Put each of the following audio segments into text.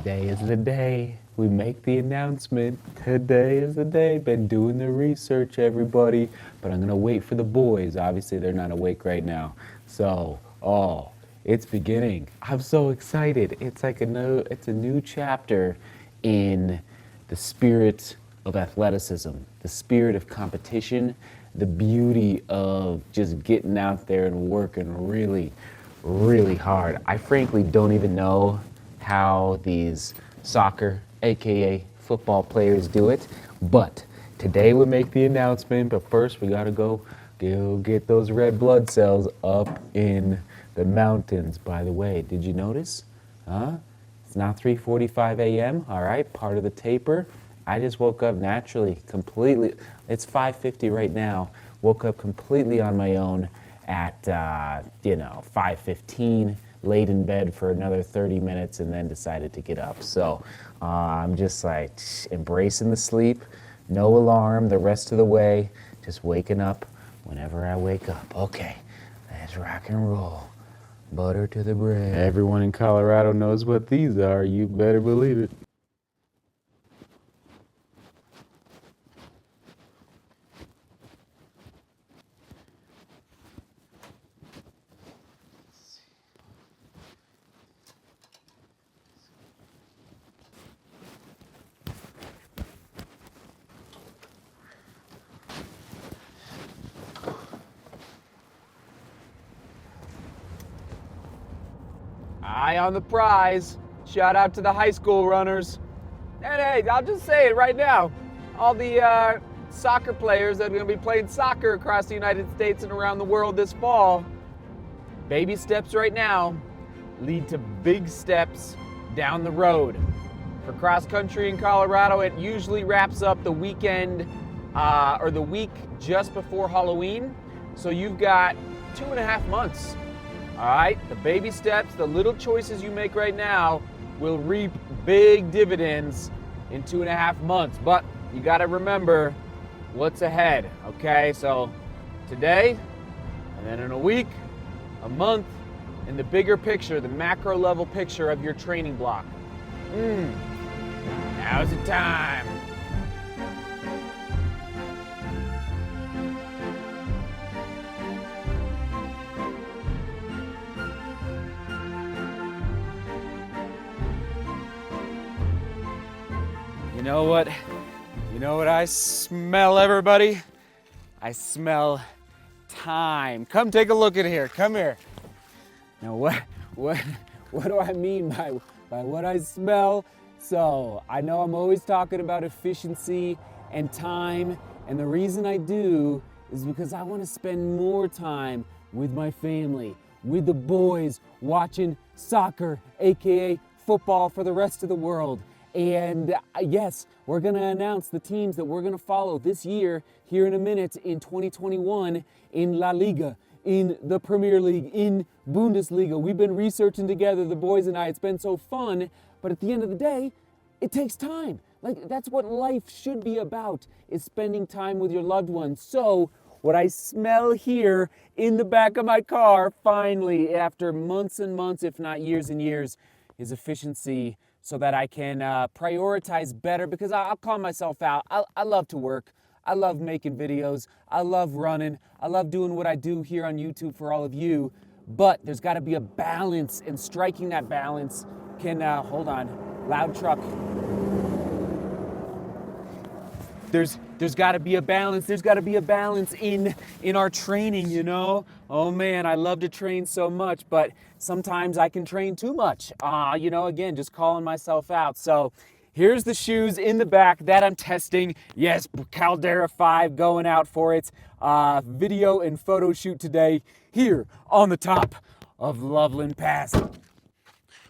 Today is the day we make the announcement. Today is the day. Been doing the research, everybody. But I'm going to wait for the boys. Obviously, they're not awake right now. So, it's beginning. I'm so excited. It's like it's a new chapter in the spirit of athleticism, the spirit of competition, the beauty of just getting out there and working really, really hard. I frankly don't even know how these soccer, aka football players do it, but today we make the announcement. But first we gotta go get those red blood cells up in the mountains. By the way, did you notice? It's now 3:45 a.m. All right, part of the taper. I just woke up naturally, completely. It's 5:50 right now. Woke up completely on my own at 5:15. Laid in bed for another 30 minutes and then decided to get up. So I'm just like embracing the sleep, no alarm the rest of the way, just waking up whenever I wake up. Okay, let's rock and roll. Butter to the bread. Everyone in Colorado knows what these are. You better believe it. Eye on the prize. Shout out to the high school runners. And hey, I'll just say it right now. All the soccer players that are going to be playing soccer across the United States and around the world this fall, baby steps right now lead to big steps down the road. For cross country in Colorado, it usually wraps up the weekend or the week just before Halloween. So you've got 2.5 months. All right, the baby steps, the little choices you make right now will reap big dividends in 2.5 months. But you got to remember what's ahead, okay? So today, and then in a week, a month, and the bigger picture, the macro level picture of your training block. Now's the time. You know what I smell, everybody? I smell time. Come take a look at here. Come here. Now what do I mean by what I smell? So I know I'm always talking about efficiency and time, and the reason I do is because I want to spend more time with my family, with the boys, watching soccer, aka football for the rest of the world. And yes, we're going to announce the teams that we're going to follow this year, here in a minute, in 2021, in LaLiga, in the Premier League, in Bundesliga. We've been researching together, the boys and I. It's been so fun, but at the end of the day, it takes time. Like, that's what life should be about, is spending time with your loved ones. So what I smell here in the back of my car, finally, after months and months, if not years and years, is efficiency, so that I can prioritize better, because I'll call myself out. I love to work. I love making videos. I love running. I love doing what I do here on YouTube for all of you. But there's got to be a balance, and striking that balance can, hold on, loud truck. There's got to be a balance. There's got to be a balance in our training, you know? Oh man, I love to train so much, but sometimes I can train too much. Again, just calling myself out. So here's the shoes in the back that I'm testing. Yes, Caldera 5 going out for its video and photo shoot today here on the top of Loveland Pass.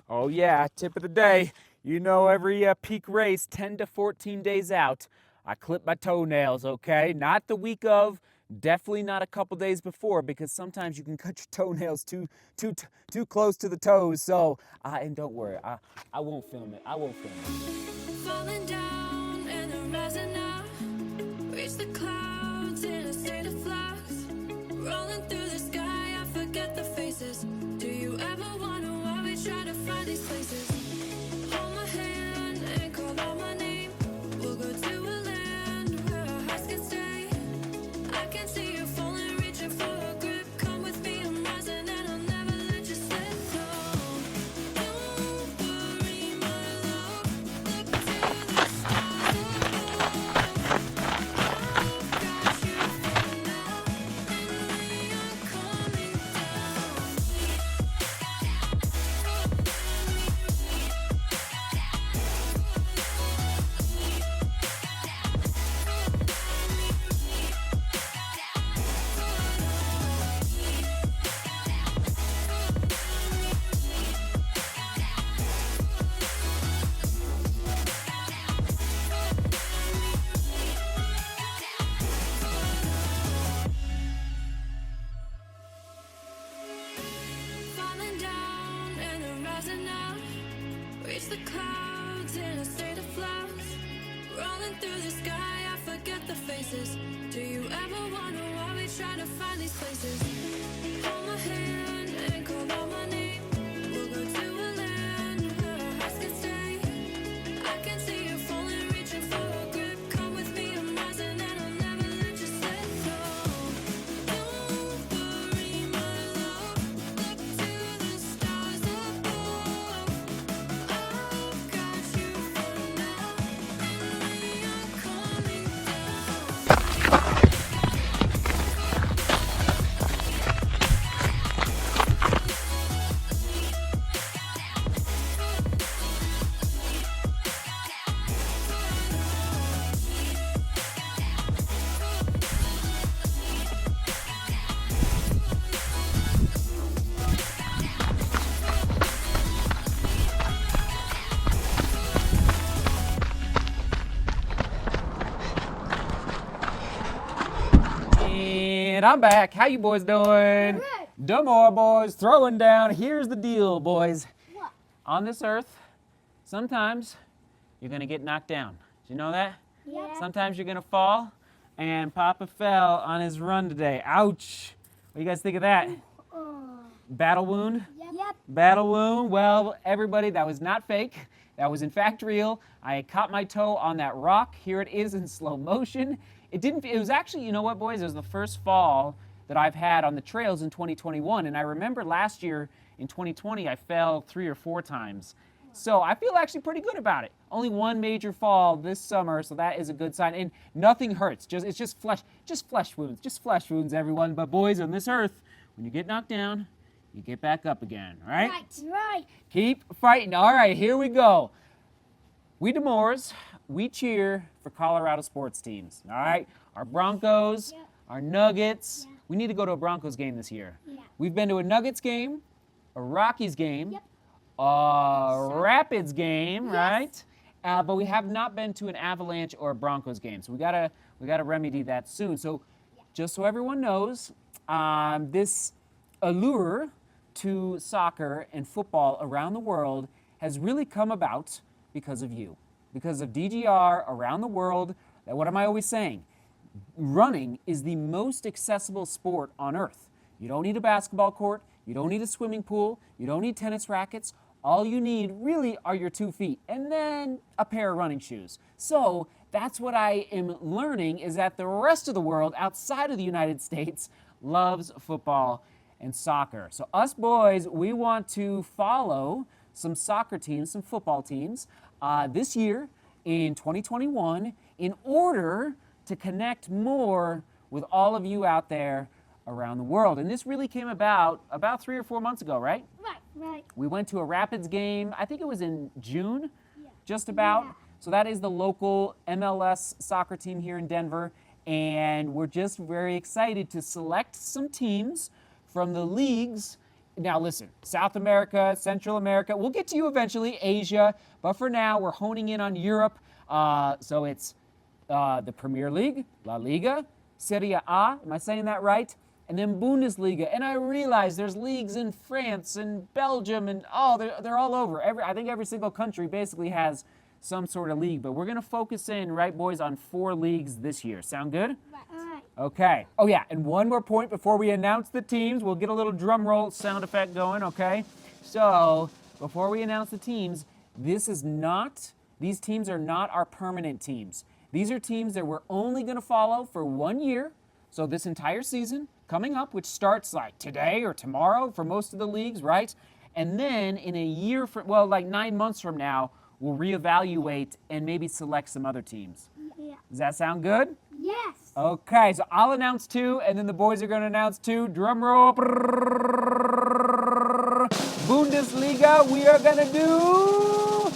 Oh yeah, tip of the day. You know, every peak race, 10 to 14 days out, I clip my toenails, okay? Not the week of, definitely not a couple days before, because sometimes you can cut your toenails too close to the toes. So, and don't worry, I won't film it. I won't film it. Falling down and then rising up, reach the clouds in a state of flux, rolling through the sky, I forget the faces. Do you ever wonder why we try to find these places? Hold my hand. find these places. Hold my hand and call out my name. We'll go to a land where our hearts can stay. I can see you falling, reaching for a grip. Come with me, I'm rising and I'll never let you slip. No, don't worry, my love. Look to the stars above. I've got you for now, and we are coming down. And I'm back. How you boys doing? DeMoor boys, throwing down. Here's the deal, boys. What? On this earth, sometimes you're gonna get knocked down. Did you know that? Yeah. Sometimes you're gonna fall, and Papa fell on his run today. Ouch! What do you guys think of that? Battle wound? Yep. Battle wound. Well, everybody, that was not fake. That was in fact real. I caught my toe on that rock. Here it is in slow motion. It was actually, you know what, boys? It was the first fall that I've had on the trails in 2021. And I remember last year in 2020, I fell 3 or 4 times. So I feel actually pretty good about it. Only one major fall this summer, so that is a good sign. And nothing hurts. It's just flesh wounds. Just flesh wounds, everyone. But boys, on this earth, when you get knocked down, you get back up again, all right? Right. Keep fighting. All right, here we go. We DeMoors, we cheer for Colorado sports teams, all right? Our Broncos, Yeah. our Nuggets. Yeah. We need to go to a Broncos game this year. Yeah. We've been to a Nuggets game, a Rockies game, Yep. a Rapids game, Yes. right? But we have not been to an Avalanche or a Broncos game, so we gotta remedy that soon. So, just so everyone knows, this allure to soccer and football around the world has really come about because of you, because of DGR around the world. What am I always saying? Running is the most accessible sport on earth. You don't need a basketball court, you don't need a swimming pool, you don't need tennis rackets. All you need really are your 2 feet and then a pair of running shoes. So that's what I am learning, is that the rest of the world outside of the United States loves football and soccer. So us boys, we want to follow some soccer teams, some football teams this year in 2021 in order to connect more with all of you out there around the world. And this really came about 3 or 4 months ago, right? Right. We went to a Rapids game, I think it was in June, just about. Yeah. So that is the local MLS soccer team here in Denver. And we're just very excited to select some teams from the leagues. Now listen, South America, Central America, we'll get to you eventually, Asia. But for now, we're honing in on Europe. So it's the Premier League, LaLiga, Serie A, am I saying that right? And then Bundesliga. And I realize there's leagues in France and Belgium and they're all over. I think every single country basically has some sort of league. But we're going to focus in, right, boys, on 4 leagues this year. Sound good? Right. Okay. Oh, yeah, and one more point before we announce the teams. We'll get a little drum roll sound effect going, okay? So, before we announce the teams, these teams are not our permanent teams. These are teams that we're only going to follow for 1 year. So this entire season coming up, which starts like today or tomorrow for most of the leagues, right? And then in a year, like 9 months from now, we'll reevaluate and maybe select some other teams. Yeah. Does that sound good? Yes. Okay, so I'll announce 2, and then the boys are going to announce 2. Drum roll. Bundesliga, we are going to do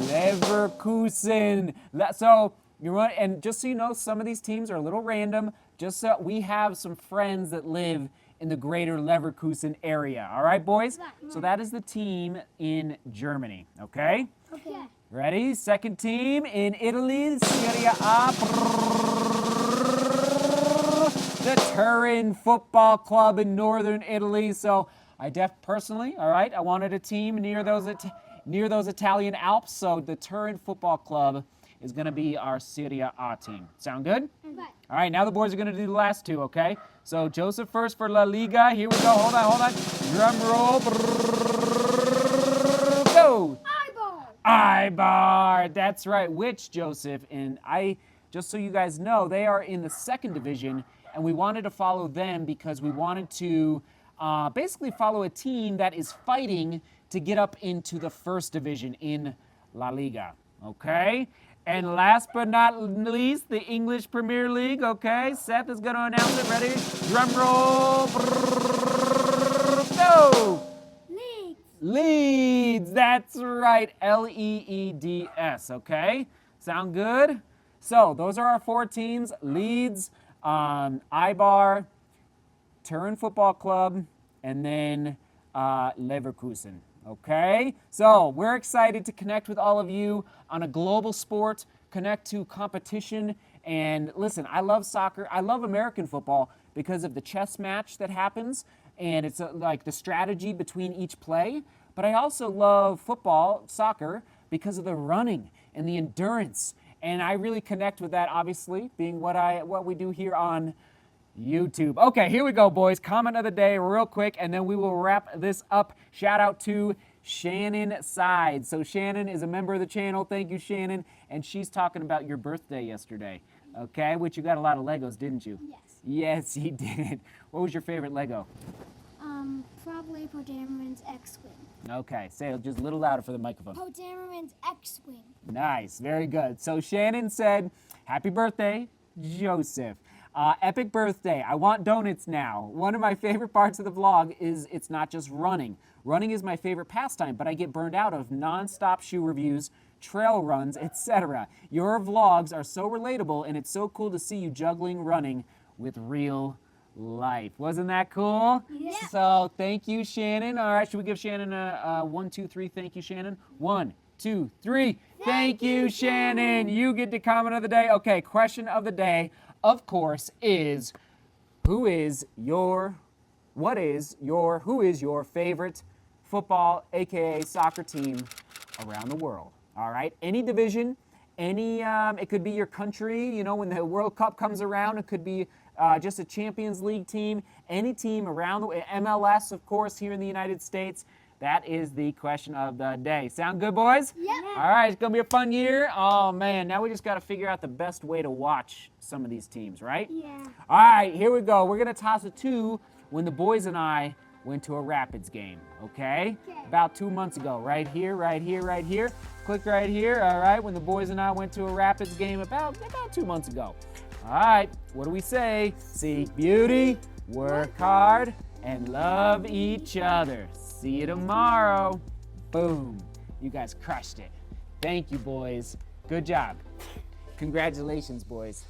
Leverkusen. So, and just so you know, some of these teams are a little random. Just so we have some friends that live in the greater Leverkusen area. All right, boys? So that is the team in Germany, okay? Okay. Ready? Second team in Italy, Serie A. The Turin Football Club in northern Italy. So personally, all right, I wanted a team near those Italian Alps. So the Turin Football Club is going to be our Serie A team. Sound good? Right. All right, now the boys are going to do the last two, okay? So Joseph first for La Liga. Here we go. Hold on. Drum roll. Go. Ibar. That's right. Which, Joseph? And just so you guys know, they are in the second division, and we wanted to follow them because we wanted to basically follow a team that is fighting to get up into the first division in La Liga. Okay? And last but not least, the English Premier League. Okay? Seth is going to announce it. Ready? Drum roll. Go! Leeds, that's right, Leeds, okay? Sound good? So those are our 4 teams: Leeds, Ibar, Turin Football Club, and then Leverkusen, okay? So we're excited to connect with all of you on a global sport, connect to competition, and listen, I love soccer, I love American football because of the chess match that happens, and it's like the strategy between each play. But I also love football, soccer, because of the running and the endurance. And I really connect with that, obviously, being what we do here on YouTube. Okay, here we go, boys. Comment of the day real quick, and then we will wrap this up. Shout out to Shannon Sides. So Shannon is a member of the channel. Thank you, Shannon. And she's talking about your birthday yesterday, okay? Which you got a lot of Legos, didn't you? Yes. Yes, you did. What was your favorite Lego? Probably Podamron's X-Wing. Okay, say it just a little louder for the microphone. Podamron's X-Wing. Nice, very good. So Shannon said, happy birthday, Joseph. Epic birthday. I want donuts now. One of my favorite parts of the vlog is it's not just running. Running is my favorite pastime, but I get burned out of non-stop shoe reviews, trail runs, etc. Your vlogs are so relatable, and it's so cool to see you juggling running with real life. Wasn't that cool? Yeah. So thank you, Shannon. All right, should we give Shannon a 1, 2, 3? Thank you, Shannon. 1, 2, 3. Thank you, Shannon. You get the comment of the day. Okay, question of the day, of course, is who is your favorite football, aka soccer team around the world? All right, any division, it could be your country, you know, when the World Cup comes around, it could be just a Champions League team, any team around the MLS, of course, here in the United States. That is the question of the day. Sound good, boys? Yep. All right, it's going to be a fun year. Oh, man, now we just got to figure out the best way to watch some of these teams, right? Yeah. All right, here we go. We're going to toss it to when the boys and I went to a Rapids game, okay? About 2 months ago, right here. Click right here, all right, when the boys and I went to a Rapids game about 2 months ago. All right, what do we say? Seek beauty, work hard, and love each other. See you tomorrow. Boom. You guys crushed it. Thank you, boys. Good job. Congratulations, boys.